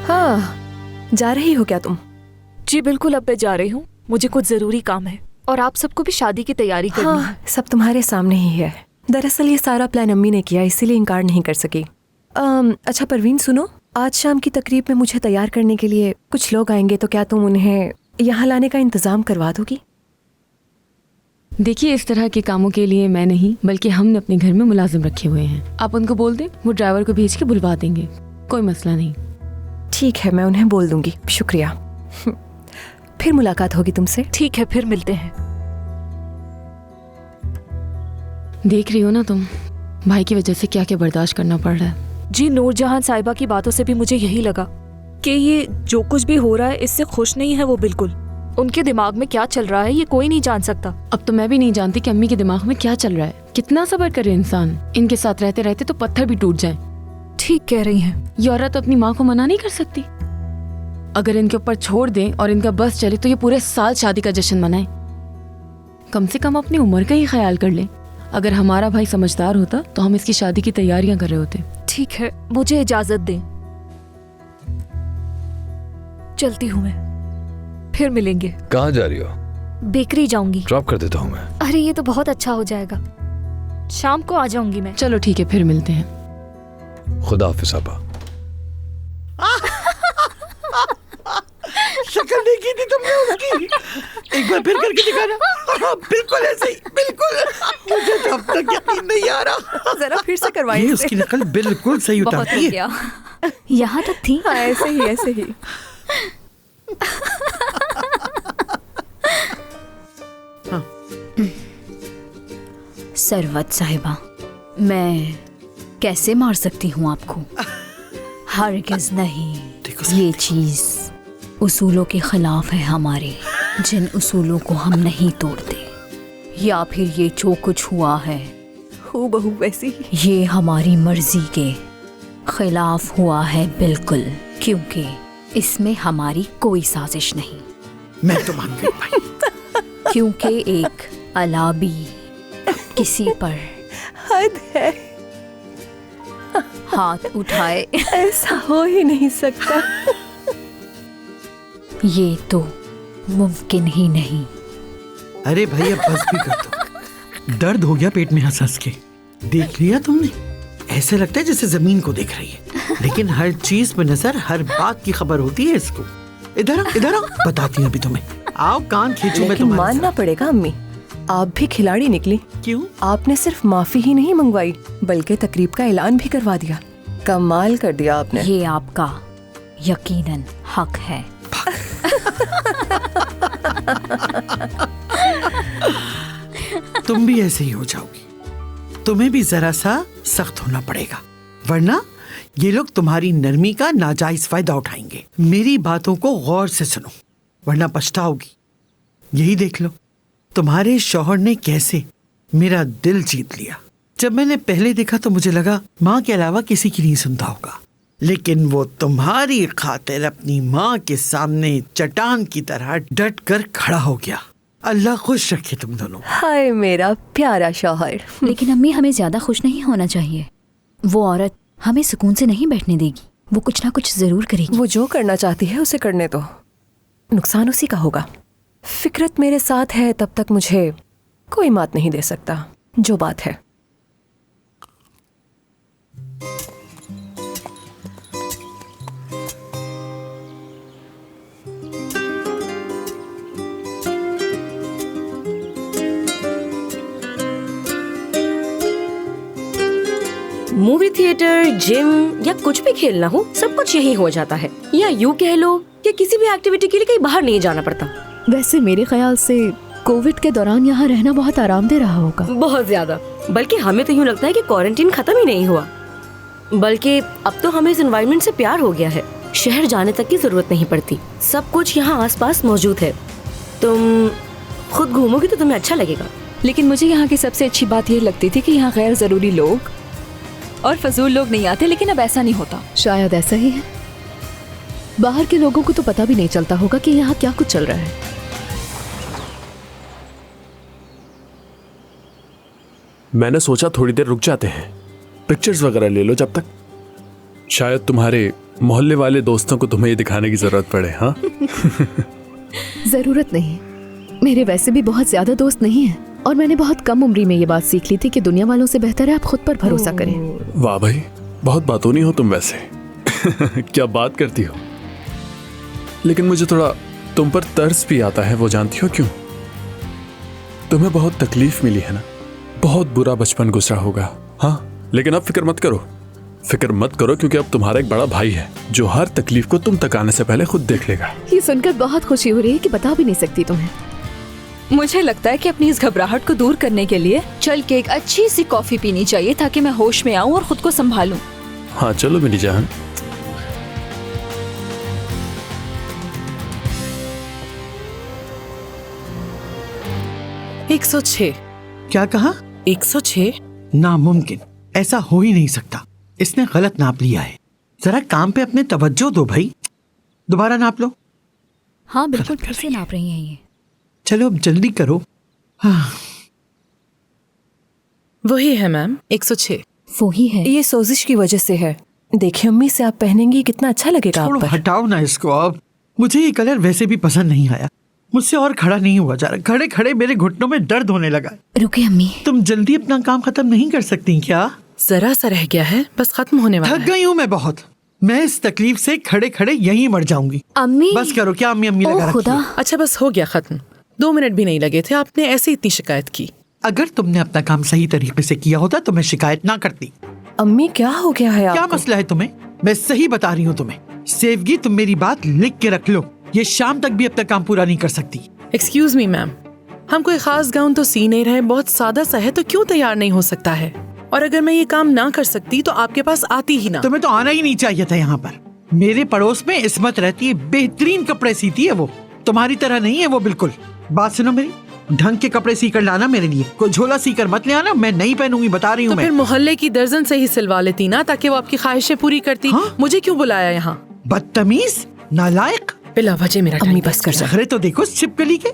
हाँ, जा रही हो क्या तुम? जी बिल्कुल, अब मैं जा रही हूँ, मुझे कुछ जरूरी काम है और आप सबको भी शादी की तैयारी करनी है। हाँ, सब तुम्हारे सामने ही है। दरअसल ये सारा प्लान अम्मी ने किया, इसीलिए इनकार नहीं कर सकी। अच्छा परवीन सुनो, आज शाम की तकरीब में मुझे तैयार करने के लिए कुछ लोग आएंगे, तो क्या तुम उन्हें यहाँ लाने का इंतजाम करवा दोगी? देखिए, इस तरह के कामों के लिए मैं नहीं बल्कि हमने अपने घर में मुलाजिम रखे हुए हैं। आप उनको बोल दें, वो ड्राइवर को भेज के बुलवा देंगे, कोई मसला नहीं। ठीक है, मैं उन्हें बोल दूंगी। शुक्रिया। फिर मुलाकात होगी तुमसे। ठीक है, फिर मिलते हैं। देख रही हो ना तुम, भाई की वजह से क्या क्या बर्दाश्त करना पड़ रहा है। जी, नूरजहां साहिबा की बातों से भी मुझे यही लगा कि ये जो कुछ भी हो रहा है इससे खुश नहीं है वो बिल्कुल। उनके दिमाग में क्या चल रहा है ये कोई नहीं जान सकता। अब तो मैं भी नहीं जानती कि अम्मी के दिमाग में क्या चल रहा है। कितना सब्र करे इंसान, इनके साथ रहते रहते तो पत्थर भी टूट जाएं। ठीक कह रही हैं। ये औरत अपनी माँ को मना नहीं कर सकती। अगर इनके ऊपर छोड़ दें और इनका बस चले तो ये पूरे साल शादी का जश्न मनाए। कम से कम अपनी उम्र का ही ख्याल कर लें। अगर हमारा भाई समझदार होता तो हम इसकी शादी की तैयारियां कर रहे होते। ठीक है, मुझे इजाजत दें, चलती हूँ मैं, फिर मिलेंगे। कहाँ जा रही हो? बेकरी जाऊंगी। ड्रॉप कर देता हूँ मैं। अरे ये तो बहुत अच्छा हो जाएगा, शाम को आ जाऊंगी मैं। चलो ठीक है, फिर मिलते हैं। खुदा हाफिज आपा। शक्ल देखी थी तुमने उसकी? एक बार फिर करके दिखाना। बिल्कुल ऐसे ही, बिल्कुल। मुझे तो अब तक यकीन नहीं आ रहा। जरा फिर से करवाइए। ये उसकी नकल बिल्कुल सही उतारती है। यहाँ तक थी। हाँ, ऐसे ही ऐसे ही। सरवत साहिबा, मैं कैसे मार सकती हूँ आपको? हरगिज़ नहीं। ये चीज उसूलों के खिलाफ है हमारे, जिन उसूलों को हम नहीं तोड़ते। या फिर ये जो कुछ हुआ है हूबहू वैसी ही। ये हमारी मर्जी के खिलाफ हुआ है बिल्कुल, क्योंकि इसमें हमारी कोई साजिश नहीं। मैं तो मान गई भाई। क्योंकि एक अलाबी किसी पर हद है, हाथ उठाए, ऐसा हो ही नहीं सकता। ये तो मुमकिन ही नहीं। अरे भाई अब बस भी कर दो। दर्द हो गया पेट में हंस हंस के। देख लिया तुमने? ऐसे लगता है जैसे जमीन को देख रही है, लेकिन हर चीज पे नजर, हर बात की खबर होती है इसको। इधर आओ, इधर आओ, बताती हूँ अभी तुम्हें। आओ कान खींचू मैं लेकिन तुम्हारे मानना पड़ेगा अम्मी, आप भी खिलाड़ी निकली। क्यों? आपने सिर्फ माफी ही नहीं मंगवाई बल्कि तकरीब का ऐलान भी करवा दिया। कमाल कर दिया आपने। ये आपका यकीनन हक है। तुम भी ऐसे ही हो जाओगी। तुम्हें भी जरा सा सख्त होना पड़ेगा, वरना ये लोग तुम्हारी नरमी का नाजायज फायदा उठाएंगे। मेरी बातों को गौर से सुनो, वरना पछताओगी। यही देख लो, तुम्हारे शौहर ने कैसे मेरा दिल जीत लिया। जब मैंने पहले देखा तो मुझे लगा माँ के अलावा किसी की नहीं सुनता होगा, लेकिन वो तुम्हारी खातिर अपनी माँ के सामने चट्टान की तरह डट कर खड़ा हो गया। अल्लाह खुश रखे तुम दोनों। हाय मेरा प्यारा शौहर। लेकिन अम्मी, हमें ज्यादा खुश नहीं होना चाहिए। वो औरत हमें सुकून से नहीं बैठने देगी, वो कुछ ना कुछ जरूर करेगी। वो जो करना चाहती है उसे करने दो, नुकसान उसी का होगा। फिक्रत मेरे साथ है तब तक मुझे कोई मात नहीं दे सकता, जो बात है। मूवी थिएटर, जिम या कुछ भी खेलना हो, सब कुछ यही हो जाता है। या यूँ कह लो कि किसी भी एक्टिविटी के लिए कहीं बाहर नहीं जाना पड़ता। वैसे मेरे ख्याल से कोविड के दौरान यहाँ रहना बहुत आरामदेह रहा होगा। बहुत ज्यादा। बल्कि हमें तो यूँ लगता है कि क्वारंटीन खत्म ही नहीं हुआ, बल्कि अब तो हमें इस एनवायरनमेंट से प्यार हो गया है। शहर जाने तक की जरूरत नहीं पड़ती, सब कुछ यहाँ आसपास मौजूद है। तुम खुद घूमोगी तो तुम्हें अच्छा लगेगा। लेकिन मुझे यहाँ की सबसे अच्छी बात ये लगती थी कि यहाँ गैर जरूरी लोग और फजूल लोग नहीं आते, लेकिन अब ऐसा नहीं होता। शायद ऐसा ही है, बाहर के लोगों को तो पता भी नहीं चलता होगा कि यहाँ क्या कुछ चल रहा है। मैंने सोचा थोड़ी देर रुक जाते हैं, पिक्चर्स वगैरह ले लो जब तक। शायद तुम्हारे मोहल्ले वाले दोस्तों को तुम्हें ये दिखाने की जरूरत पड़े। हाँ, जरूरत नहीं, मेरे वैसे भी बहुत ज्यादा दोस्त नहीं है और मैंने बहुत कम उम्र में ये बात सीख ली थी कि दुनिया वालों से बेहतर है आप खुद पर भरोसा करें। वाह भाई, बहुत बातूनी हो तुम वैसे। क्या बात करती हो। लेकिन मुझे थोड़ा तुम पर तरस भी आता है, वो जानती हो क्यों? तुम्हें बहुत तकलीफ मिली है ना, बहुत बुरा बचपन गुजरा होगा। हाँ, लेकिन अब फिक्र मत करो, फिक्र मत करो, क्योंकि अब तुम्हारा एक बड़ा भाई है जो हर तकलीफ को तुम तक आने से पहले खुद देख लेगा। ये सुनकर बहुत खुशी हो रही है कि बता भी नहीं सकती तुम्हें। मुझे लगता है कि अपनी इस घबराहट को दूर करने के लिए चल के एक अच्छी सी कॉफी पीनी चाहिए ताकि मैं होश में आऊं और खुद को संभालूं। हाँ चलो मेरी जान। एक 106। क्या कहा? 106? नामुमकिन, ऐसा हो ही नहीं सकता। इसने गलत नाप लिया है। जरा काम पे अपने तवज्जो दो भाई, दोबारा नाप लो। हाँ बिल्कुल फिर से नाप रही हैं ये। चलो अब जल्दी करो। हाँ। वही है मैम, 106। वही है। ये सोजिश की वजह से है। देखिए अम्मी से आप पहनेंगी कितना अच्छा लगेगा आप छोड़ो, पर। हटाओ ना इसको अब। मुझे ये कलर वैसे भी पसंद नहीं आया। मुझसे और खड़ा नहीं हुआ जा रहा। खड़े खड़े मेरे घुटनों में दर्द होने लगा। रुके अम्मी। तुम जल्दी अपना काम खत्म नहीं कर सकती क्या? जरा सा रह गया है, बस खत्म होने वाला है। थक गई हूँ मैं बहुत। मैं इस तकलीफ से खड़े खड़े यहीं मर जाऊंगी। अम्मी बस करो। क्या अम्मी अम्मी लगा रखी है? अच्छा बस हो गया खत्म। 2 मिनट भी नहीं लगे थे, आपने ऐसे इतनी शिकायत की। अगर तुमने अपना काम सही तरीके से किया होता तो मैं शिकायत ना करती। अम्मी क्या हो गया है क्या आपको? मसला है तुम्हें? मैं सही बता रही हूँ तुम्हें। सेवगी, तुम मेरी बात लिख के रख लो। ये शाम तक भी अपना काम पूरा नहीं कर सकती। एक्सक्यूज मी मैम, हम कोई खास गाउन तो सी नहीं रहे, बहुत सादा सा है, तो क्यों तैयार नहीं हो सकता है? और अगर मैं ये काम ना कर सकती तो आपके पास आती ही ना। तुम्हें तो आना ही नहीं चाहिए था यहाँ पर। मेरे पड़ोस में इस्मत रहती है, बेहतरीन कपड़े सीती है वो। तुम्हारी तरह नहीं है वो बिल्कुल। बात सुनो मेरी, ढंग के कपड़े सीकर लाना मेरे लिए। कोई झोला सीकर मत ले आना, मैं नहीं पहनूंगी, बता रही हूँ। तो फिर मोहल्ले की दर्जन से ही सिलवा लेती ना, ताकि वो आपकी ख्वाहिशें पूरी करती। हाँ? मुझे क्यों बुलाया यहाँ? बदतमीज, नालायक। बिला वजह मेरा अम्मी टाइम बस कर नखरे तो देखो छिपकली के।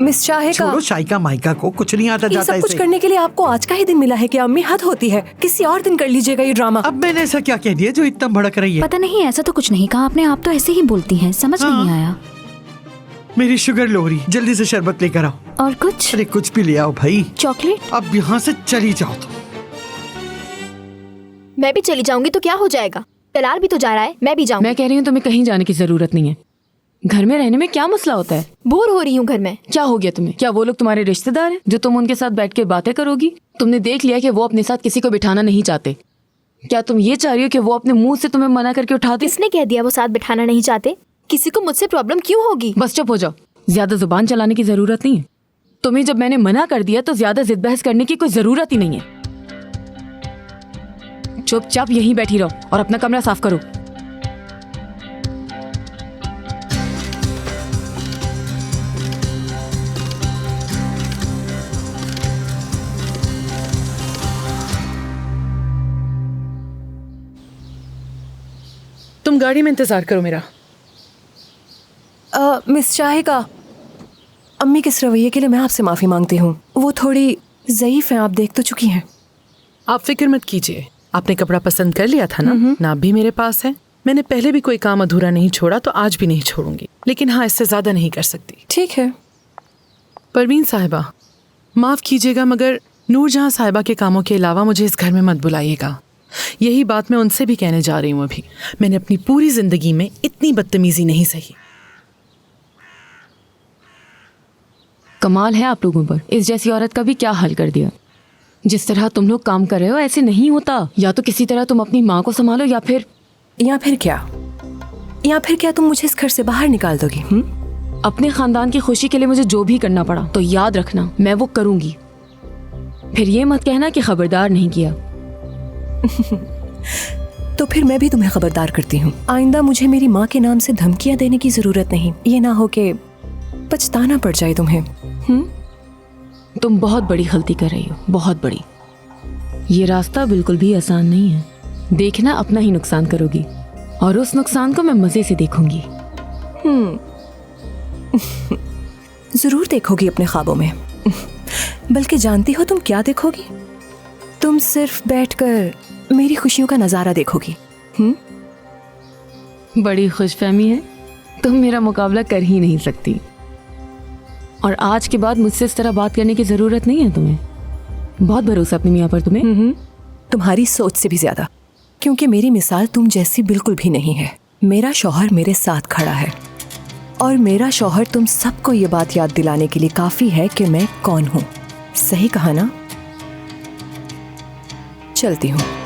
मिस शाहिका, छोड़ो शाइका माइका को, कुछ नहीं आता ये जाता सब कुछ इसे। करने के लिए आपको आज का ही दिन मिला है क्या अम्मी? हद होती है। किसी और दिन कर लीजिएगा ये ड्रामा। अब मैंने ऐसा क्या कह दिया जो इतना भड़क रही है? पता नहीं, ऐसा तो कुछ नहीं कहा आपने। आप तो ऐसे ही बोलती हैं, समझ हाँ। नहीं आया। मेरी शुगर लोहरी, जल्दी से शरबत लेकर आओ। और कुछ? अरे कुछ भी ले आओ भाई। चॉकलेट? अब यहाँ से चली जाओ तुम। मैं भी चली जाऊंगी तो क्या हो जाएगा? तलाल भी तो जा रहा है, मैं भी जाऊंगी। मैं कह रही हूँ तुम्हें कहीं जाने की जरूरत नहीं है। घर में रहने में क्या मसला होता है? बोर हो रही हूँ घर में। क्या हो गया तुम्हें? क्या वो लोग तुम्हारे रिश्तेदार हैं जो तुम उनके साथ बैठ के बातें करोगी? तुमने देख लिया कि वो अपने साथ किसी को बिठाना नहीं चाहते। क्या तुम ये चाह रही हो कि वो अपने मुंह से तुम्हें मना करके उठा दे? किसने कह दिया वो साथ बिठाना नहीं चाहते? किसी को मुझसे प्रॉब्लम क्यों होगी? बस चुप हो जाओ, ज्यादा जुबान चलाने की जरूरत नहीं है। तुम्हें जब मैंने मना कर दिया तो ज्यादा जिद बहस करने की कोई जरूरत ही नहीं है। चुपचाप यहीं बैठी रहो और अपना कमरा साफ करो। तुम गाड़ी में इंतजार करो मेरा। मिस शाहिका, अम्मी के इस रवैये के लिए मैं आपसे माफी मांगती हूँ। वो थोड़ी ज़ईफ हैं, आप देख तो चुकी हैं। आप फिक्र मत कीजिए, आपने कपड़ा पसंद कर लिया था ना? नाप भी मेरे पास है। मैंने पहले भी कोई काम अधूरा नहीं छोड़ा, तो आज भी नहीं छोड़ूंगी। लेकिन हाँ, इससे ज्यादा नहीं कर सकती। ठीक है। परवीन साहिबा, माफ कीजिएगा, मगर नूरजहां साहिबा के कामों के अलावा मुझे इस घर में मत बुलाइएगा। यही बात मैं उनसे भी कहने जा रही हूँ। अभी मैंने अपनी पूरी जिंदगी में इतनी बदतमीजी नहीं सही। कमाल है आप लोगों पर, इस जैसी औरत का भी क्या हाल कर दिया। जिस तरह तुम लोग काम कर रहे हो ऐसे नहीं होता। या तो किसी तरह तुम अपनी माँ को संभालो या फिर क्या तुम मुझे इस घर से बाहर निकाल दोगी? अपने खानदान की खुशी के लिए मुझे जो भी करना पड़ा तो याद रखना मैं वो करूंगी। फिर ये मत कहना कि खबरदार नहीं किया। तो फिर मैं भी तुम्हें खबरदार करती हूँ, आइंदा मुझे मेरी माँ के नाम से धमकियाँ देने की जरूरत नहीं। ये ना हो कि पछताना पड़ जाए तुम्हें। तुम बहुत बड़ी गलती कर रही हो, बहुत बड़ी। ये रास्ता बिल्कुल भी आसान नहीं है। देखना अपना ही नुकसान करोगी और उस नुकसान को मैं मजे से देखूंगी। जरूर देखोगी अपने ख्वाबों में। बल्कि जानती हो तुम क्या देखोगी? तुम सिर्फ बैठकर मेरी खुशियों का नजारा देखोगी। बड़ी खुशफहमी है, तुम मेरा मुकाबला कर ही नहीं सकती। और आज के बाद मुझसे इस तरह बात करने की जरूरत नहीं है तुम्हें। बहुत भरोसा अपनी मियाँ पर तुम्हें। तुम्हारी सोच से भी ज्यादा, क्योंकि मेरी मिसाल तुम जैसी बिल्कुल भी नहीं है। मेरा शौहर मेरे साथ खड़ा है और मेरा शौहर तुम सबको ये बात याद दिलाने के लिए काफी है कि मैं कौन हूँ। सही कहा ना? चलती हूँ।